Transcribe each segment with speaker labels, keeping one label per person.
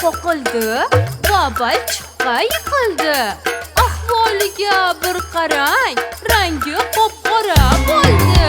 Speaker 1: qoqildi va balchiqqa yiqildi. Ahvoliga bir qarang, rangi qop-qora bo'ldi.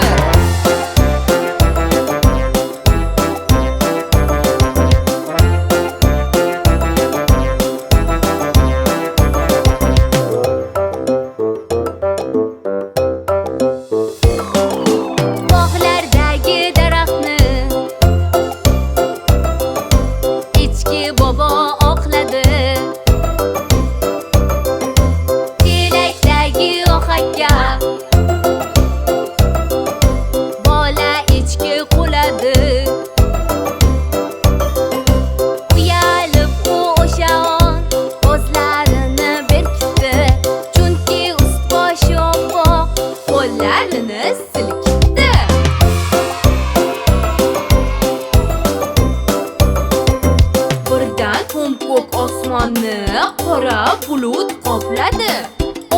Speaker 1: Ko'k osmonni qora bulut qopladi.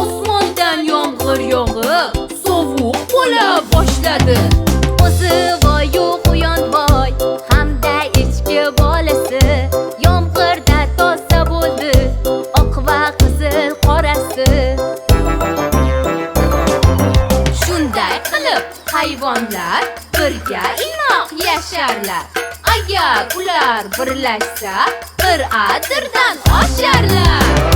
Speaker 1: Osmondan yomg'ir yog'ib, sovuq bo'la boshladi. O'zi voy yo'q uyon voy, hamda echki bolasi. Yomg'irda toza bo'ldi, oq va qizil qorasi. Shunday qilib hayvonlar birga inoq yasharlar. Agar ular birlashsa, bir adirdan osharlar.